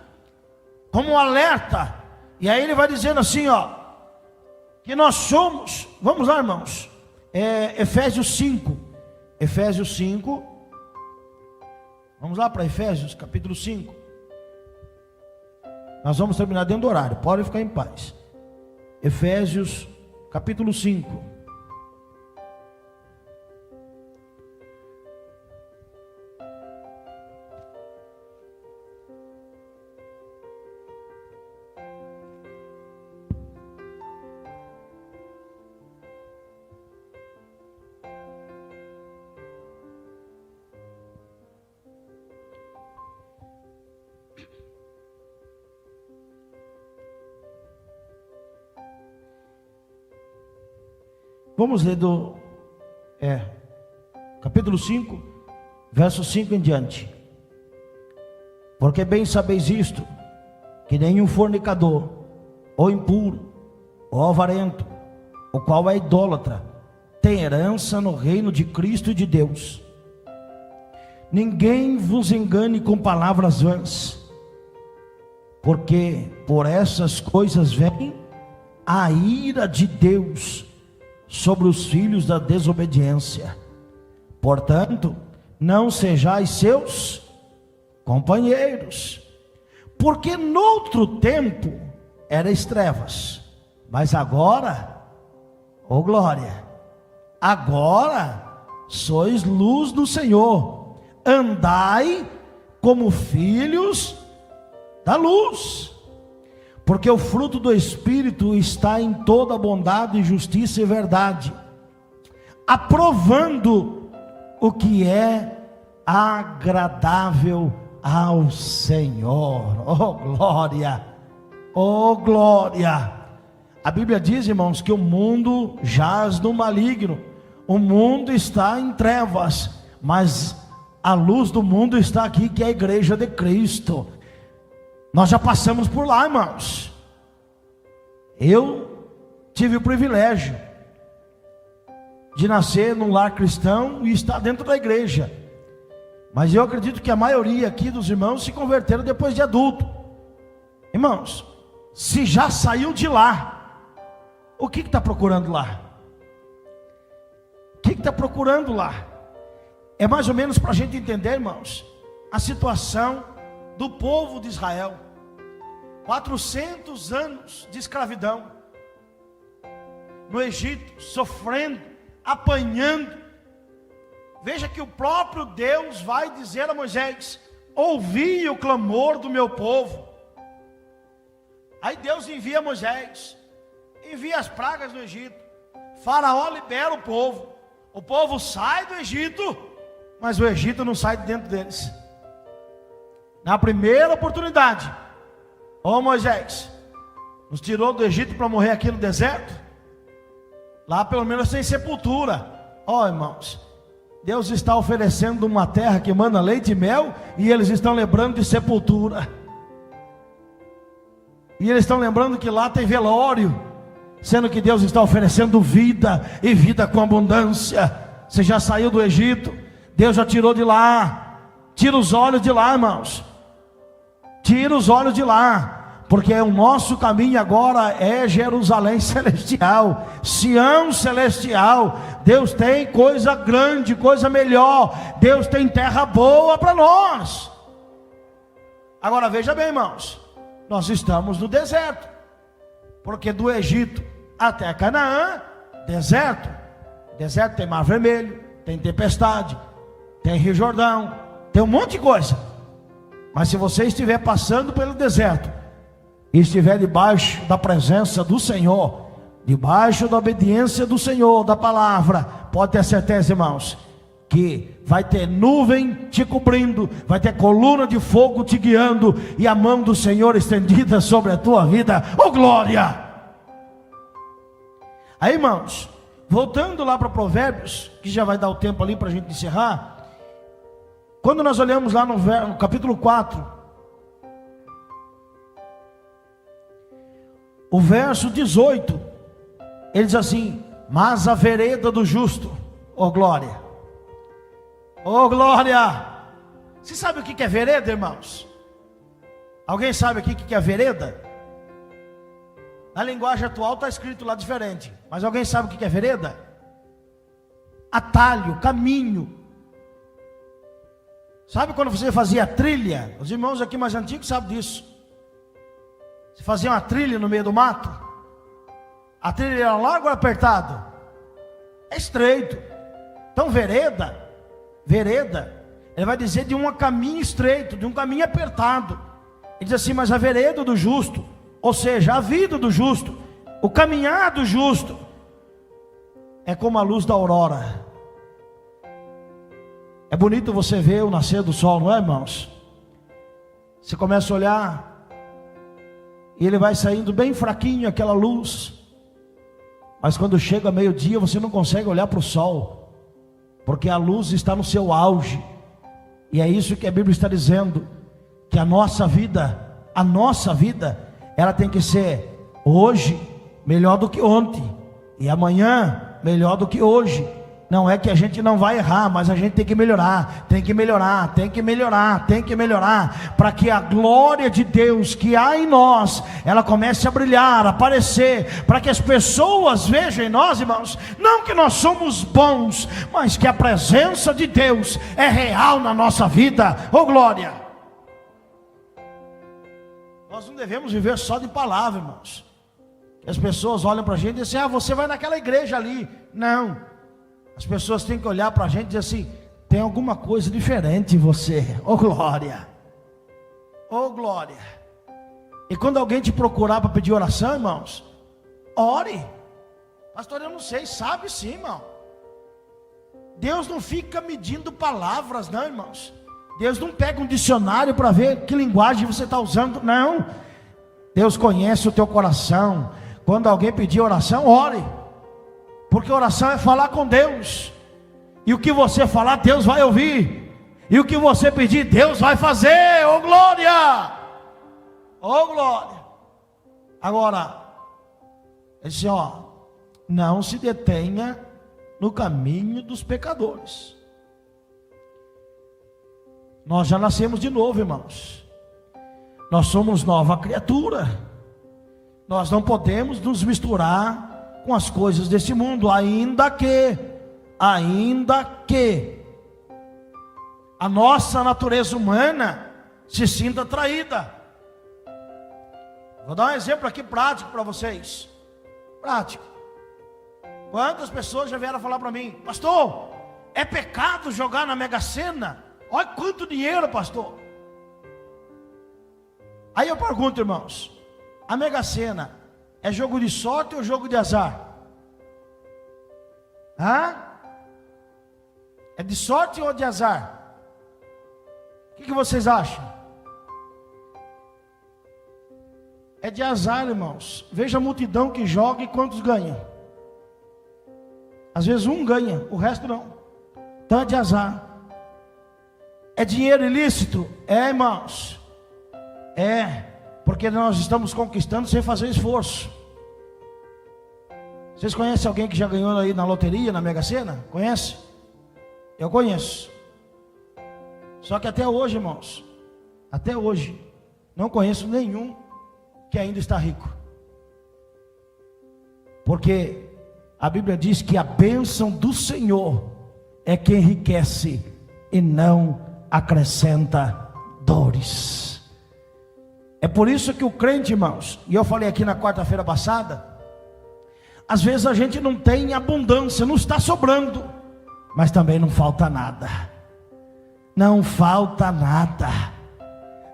como um alerta. E aí ele vai dizendo assim, ó, que nós somos, vamos lá, irmãos, Efésios 5, vamos lá para Efésios capítulo 5, nós vamos terminar dentro do horário, pode ficar em paz. Efésios capítulo 5, vamos ler capítulo 5, verso 5 em diante. Porque bem sabeis isto, que nenhum fornicador, ou impuro, ou avarento, o qual é idólatra, tem herança no reino de Cristo e de Deus. Ninguém vos engane com palavras vãs, porque por essas coisas vem a ira de Deus sobre os filhos da desobediência. Portanto, não sejais seus companheiros, porque noutro tempo erais trevas, mas agora, oh glória, agora sois luz do Senhor. Andai como filhos da luz, porque o fruto do Espírito está em toda bondade, justiça e verdade, aprovando o que é agradável ao Senhor. Oh glória, oh glória. A Bíblia diz, irmãos, que o mundo jaz no maligno, o mundo está em trevas, mas a luz do mundo está aqui, que é a igreja de Cristo. Nós já passamos por lá, irmãos. Eu tive o privilégio de nascer num lar cristão e estar dentro da igreja, mas eu acredito que a maioria aqui dos irmãos se converteram depois de adulto. Irmãos, se já saiu de lá, o que está procurando lá? O que está procurando lá? É mais ou menos para a gente entender, irmãos, a situação do povo de Israel. 400 anos de escravidão no Egito, sofrendo, apanhando. Veja que o próprio Deus vai dizer a Moisés: ouvi o clamor do meu povo. Aí Deus envia Moisés, envia as pragas no Egito. Faraó libera o povo sai do Egito, mas o Egito não sai de dentro deles. Na primeira oportunidade, ó Moisés, nos tirou do Egito para morrer aqui no deserto. Lá pelo menos tem sepultura. Ó irmãos, Deus está oferecendo uma terra que emana leite e mel, e eles estão lembrando de sepultura. E eles estão lembrando que lá tem velório, sendo que Deus está oferecendo vida, e vida com abundância. Você já saiu do Egito, Deus já tirou de lá. Tira os olhos de lá, irmãos. Tira os olhos de lá, porque o nosso caminho agora é Jerusalém celestial, Sião celestial. Deus tem coisa grande, coisa melhor. Deus tem terra boa para nós. Agora veja bem, irmãos, nós estamos no deserto, porque do Egito até Canaã, deserto. Deserto tem Mar Vermelho, tem tempestade, tem Rio Jordão, tem um monte de coisa. Mas se você estiver passando pelo deserto e estiver debaixo da presença do Senhor, debaixo da obediência do Senhor, da palavra, pode ter certeza, irmãos, que vai ter nuvem te cobrindo, vai ter coluna de fogo te guiando, e a mão do Senhor estendida sobre a tua vida. Oh glória! Aí, irmãos, voltando lá para Provérbios, que já vai dar o tempo ali para a gente encerrar. Quando nós olhamos lá no capítulo 4, o verso 18, ele diz assim: mas a vereda do justo, oh glória, oh glória. Você sabe o que é vereda, irmãos? Alguém sabe aqui o que é vereda? Na linguagem atual está escrito lá diferente, mas alguém sabe o que é vereda? Atalho, caminho. Sabe quando você fazia trilha? Os irmãos aqui mais antigos sabem disso. Você fazia uma trilha no meio do mato. A trilha era larga ou apertada? É estreito. Então vereda, ele vai dizer de um caminho estreito, de um caminho apertado. Ele diz assim: mas a vereda do justo, ou seja, a vida do justo, o caminhar do justo, é como a luz da aurora. É bonito você ver o nascer do sol, não é, irmãos? Você começa a olhar, e ele vai saindo bem fraquinho, aquela luz. Mas quando chega meio-dia, você não consegue olhar para o sol, porque a luz está no seu auge. E é isso que a Bíblia está dizendo, que a nossa vida, ela tem que ser hoje melhor do que ontem, e amanhã melhor do que hoje. Não é que a gente não vai errar, mas a gente tem que melhorar, para que a glória de Deus que há em nós, ela comece a brilhar, a aparecer, para que as pessoas vejam em nós, irmãos, não que nós somos bons, mas que a presença de Deus é real na nossa vida. Oh glória! Nós não devemos viver só de palavra, irmãos. As pessoas olham para a gente e dizem: ah, você vai naquela igreja ali. Não. As pessoas têm que olhar para a gente e dizer assim: tem alguma coisa diferente em você. Oh glória! Oh glória! E quando alguém te procurar para pedir oração, irmãos, ore. Pastor, eu não sei. Sabe sim, irmão. Deus não fica medindo palavras, não, irmãos. Deus não pega um dicionário para ver que linguagem você está usando, não. Deus conhece o teu coração. Quando alguém pedir oração, ore. Porque oração é falar com Deus. E o que você falar, Deus vai ouvir. E o que você pedir, Deus vai fazer. Oh glória! Oh glória! Agora, ele disse: ó, não se detenha no caminho dos pecadores. Nós já nascemos de novo, irmãos. Nós somos nova criatura. Nós não podemos nos misturar com as coisas desse mundo, ainda que a nossa natureza humana se sinta atraída. Vou dar um exemplo aqui prático para vocês. Prático. Quantas pessoas já vieram falar para mim: pastor, é pecado jogar na Mega Sena? Olha quanto dinheiro, pastor. Aí eu pergunto, irmãos, a Mega Sena é jogo de sorte ou jogo de azar? É de sorte ou de azar? O que vocês acham? É de azar, irmãos. Veja a multidão que joga e quantos ganham. Às vezes um ganha, o resto não. Então é de azar. É dinheiro ilícito? É, irmãos. É. Porque nós estamos conquistando sem fazer esforço. Vocês conhecem alguém que já ganhou aí na loteria, na Mega Sena? Conhece? Eu conheço. Só que até hoje, irmãos, até hoje, não conheço nenhum que ainda está rico. Porque a Bíblia diz que a bênção do Senhor é que enriquece e não acrescenta dores. É por isso que o crente, irmãos, e eu falei aqui na quarta-feira passada, às vezes a gente não tem abundância, não está sobrando, mas também não falta nada. Não falta nada.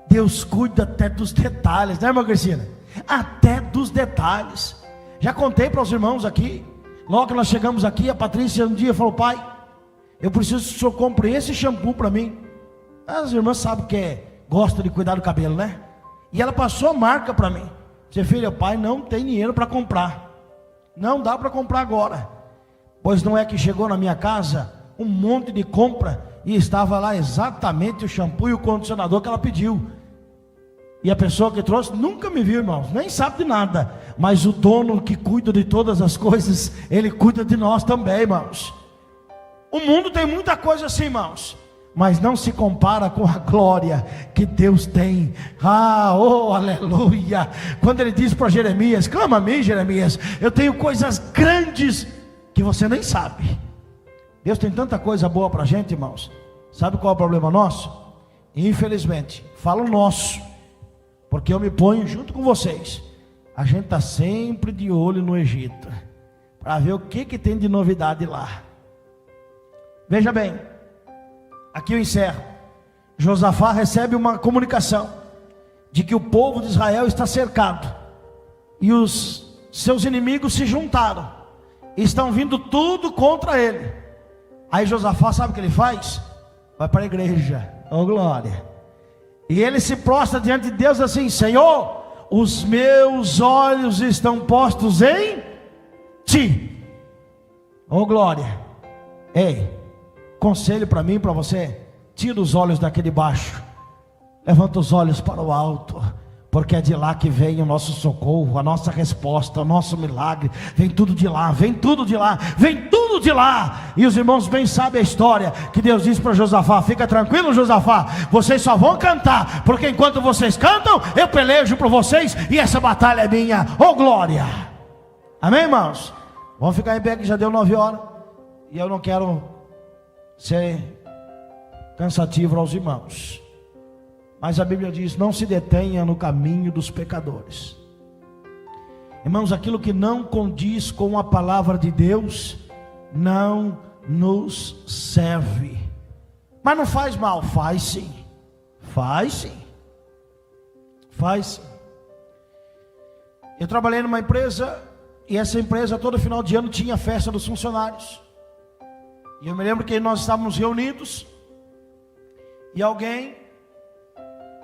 Deus cuida até dos detalhes, né, irmã Cristina? Até dos detalhes. Já contei para os irmãos aqui, logo que nós chegamos aqui, a Patrícia um dia falou: pai, eu preciso que o senhor compre esse shampoo para mim. As irmãs sabem que gosta de cuidar do cabelo, né? E ela passou a marca para mim. Disse: filha, pai, não tem dinheiro para comprar. Não dá para comprar agora. Pois não é que chegou na minha casa um monte de compra e estava lá exatamente o shampoo e o condicionador que ela pediu. E a pessoa que trouxe nunca me viu, irmãos, nem sabe de nada. Mas o dono que cuida de todas as coisas, ele cuida de nós também, irmãos. O mundo tem muita coisa assim, irmãos, mas não se compara com a glória que Deus tem. Aleluia. Quando ele diz para Jeremias: clama a mim, Jeremias, eu tenho coisas grandes que você nem sabe. Deus tem tanta coisa boa para a gente, irmãos. Sabe qual é o problema nosso? Infelizmente, falo nosso, porque eu me ponho junto com vocês. A gente está sempre de olho no Egito, para ver o que tem de novidade lá. Veja bem, aqui eu encerro. Josafá recebe uma comunicação de que o povo de Israel está cercado, e os seus inimigos se juntaram, e estão vindo tudo contra ele. Aí Josafá, sabe o que ele faz? Vai para a igreja, oh glória, e ele se prostra diante de Deus assim: Senhor, os meus olhos estão postos em Ti, oh glória. Ei, conselho para mim e para você: tira os olhos daqui de baixo, levanta os olhos para o alto, porque é de lá que vem o nosso socorro, a nossa resposta, o nosso milagre. Vem tudo de lá, vem tudo de lá, vem tudo de lá. E os irmãos bem sabem a história que Deus disse para Josafá: fica tranquilo, Josafá, vocês só vão cantar, porque enquanto vocês cantam, eu pelejo por vocês, e essa batalha é minha, oh glória. Amém, irmãos? Vamos ficar em pé, que já deu 9 horas, e eu não quero ser cansativo aos irmãos, mas a Bíblia diz: não se detenha no caminho dos pecadores. Irmãos, aquilo que não condiz com a palavra de Deus não nos serve. Mas não faz mal, faz sim. Faz sim. Faz sim. Eu trabalhei numa empresa, e essa empresa todo final de ano tinha festa dos funcionários. E eu me lembro que nós estávamos reunidos, e alguém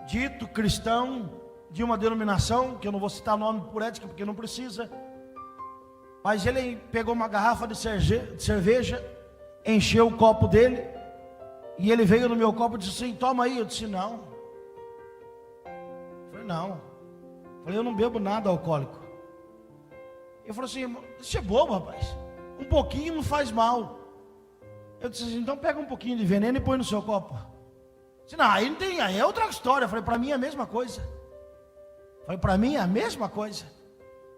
dito cristão de uma denominação, que eu não vou citar nome por ética, porque não precisa, mas ele pegou uma garrafa de cerveja, encheu o copo dele, e ele veio no meu copo e disse assim: toma aí. Eu disse: não. Eu falei: não. Eu falei: eu não bebo nada alcoólico. Ele falou assim: isso é bobo, rapaz, um pouquinho não faz mal. Eu disse assim: então pega um pouquinho de veneno e põe no seu copo. Disse: não, aí não tem, aí é outra história. Eu falei: para mim é a mesma coisa. Eu falei: para mim é a mesma coisa.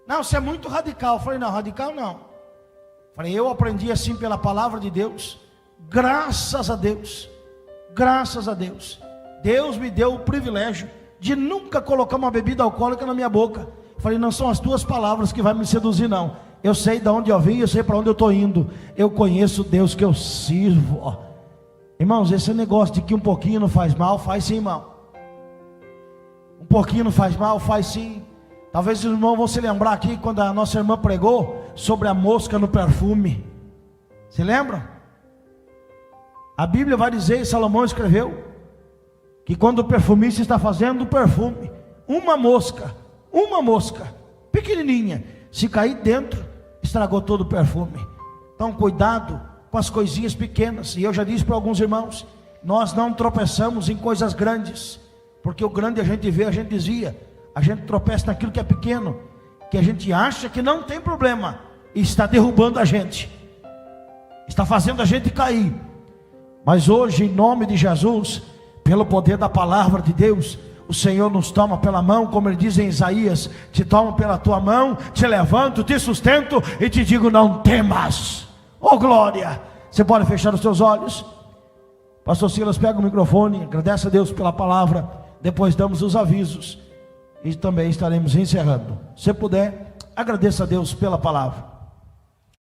Não, você é muito radical. Eu falei: não, radical não. Eu falei: eu aprendi assim pela palavra de Deus. Graças a Deus, graças a Deus, Deus me deu o privilégio de nunca colocar uma bebida alcoólica na minha boca. Eu falei: não são as tuas palavras que vai me seduzir, não. Eu sei de onde eu vim, eu sei para onde eu estou indo. Eu conheço o Deus que eu sirvo. Irmãos, esse negócio de que um pouquinho não faz mal, faz sim, irmão. Um pouquinho não faz mal, faz sim. Talvez os irmãos vão se lembrar aqui quando a nossa irmã pregou sobre a mosca no perfume. Se lembram? A Bíblia vai dizer, e Salomão escreveu, que quando o perfumista está fazendo o perfume, uma mosca pequenininha, se cair dentro, estragou todo o perfume. Então cuidado com as coisinhas pequenas. E eu já disse para alguns irmãos, nós não tropeçamos em coisas grandes, porque o grande a gente vê, a gente desvia. a gente tropeça naquilo que é pequeno, que a gente acha que não tem problema, e está derrubando a gente, está fazendo a gente cair. Mas hoje, em nome de Jesus, pelo poder da palavra de Deus, o Senhor nos toma pela mão, como ele diz em Isaías: te tomo pela tua mão, te levanto, te sustento e te digo: não temas. Oh glória! Você pode fechar os seus olhos? Pastor Silas pega o microfone, agradece a Deus pela palavra, depois damos os avisos e também estaremos encerrando. Se puder, agradeça a Deus pela palavra.